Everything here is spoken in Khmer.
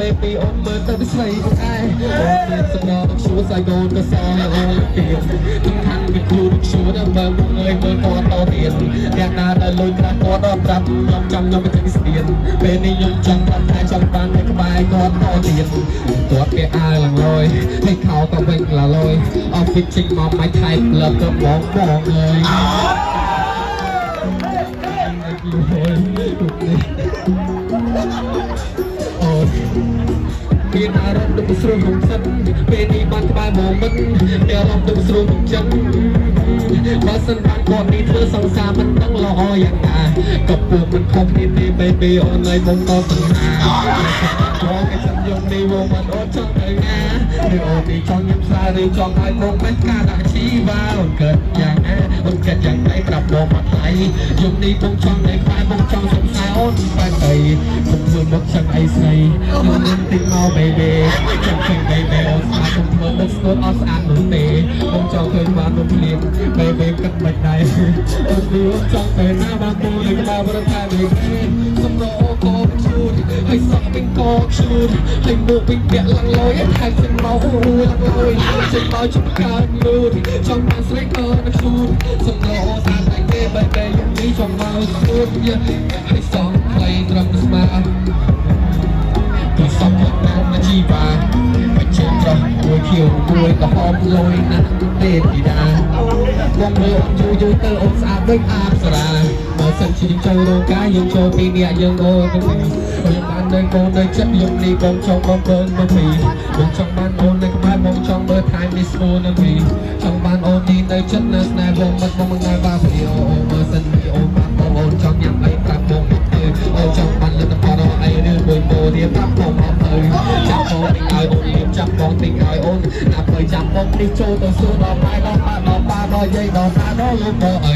baby on មើលទៅស្រីខ្លួនឯងមានសំណងឈួរសាយកូនក៏សឲ្យអូនទៀតសំខាន់វាខ្លួនឈួរដល់មើលគាត់តទៀតអ្នកណាដែលលុយក្រាស់គាត់ដល់ប្រាប់ខ្ញុំចង់ខ្ញុំទៅស្ទៀនពេលនេះខ្ញុំចង់បានតែចង់បាននៅក្បែរគាត់តទៀតគាត់គេអាយឡើងលយហើយខោក៏វិញឡាលយអស់ពីជិញមកមិនថៃលើកទៅបងអើយមានអារម្មណ៍ដូចស្រួលក្នុងចិត្តពេលនេះបានក្បែរមកមិនមានអារម្មណ៍ដូចស្រួលក្នុងចិត្តបើសិនបានគាត់នេះធ្វើសង្សារមិនដឹងល្អយ៉ាងណាក៏ពួកមិនខំនេះទេ baby អូនឲ្យបងតសង្ហាបងគេចាំយកនេះមកមិនអត់ចង់ទៅណាឬអូននេះចង់ញឹមស្រាឬចង់ឲ្យបងបេះការដាក់ជីវ៉ាអូនកើតយ៉ាងណាអូនកើតយ៉ាងណាប្រាប់បងមកថ្លៃយប់នេះបងចង់នៅក្បែរបងចង់សង្សារអូនបែបអីខ្ញុំធ្វើមកចឹងអីស្អីអូននឹងទីមក baby ចង់ឃើញ baby អូនស្អាតខ្ញុំធ្វើទៅស្គាល់អត់ស្អាតនោះទេបងចង់ឃើញបាននោះភ្លាម baby គិតមិនដែរអូននេះអូនចង់ទៅណាបានគូនឹងក្បាលប្រថានេះសំណោកោឈូតហើយសក់វិញកោឈូតហើយមុខវិញពាក់ឡើងលយហើយចេញមកអូឡើងលយចេញមកជុំកើតលូតចង់បានស្រីក៏នឹងឈូតសំណោស្អាតតែគេ baby យំនេះចង់មកឈូតហើយសក់ខ្លីត្រឹមស្មាពីសក់មកជីវ៉ាបញ្ជាក់ត្រោះមួយខៀវមួយក៏ហមលយណាស់ទេទីតាបងមើលអូនយូរទៅអូនស្អាតដូចអាបសារាបើសិនជាចូលរោងការយើងចូលពីអ្នកយើងអូននឹងខ្ញុំបាននៅកូននៅចិត្តយប់នេះបងចង់បងកូនមកពីបងចង់បានអូននៅក្បែរបងចង់មើលថែនេះស្មូននឹងពីចង់បានអូននេះនៅចិត្តនៅស្នេហ៍បងមិនបងមិនឲ្យបាពីអូបើសិនពីអូនបានអូនចង់ញ៉ាំអីប្រាប់បងអូនចង់បានលទ្ធផលអីឬមួយម៉ូរៀបប្រាប់បងមកទៅចាប់បងទិញឲ្យអូនរៀបចាប់បងទិញឲ្យអូនណាបើចាប់បងនេះចូលទៅសួរដល់ម៉ែដល់ប៉ាដល់ប៉ាដល់យាយដល់តាដល់លោកបងអី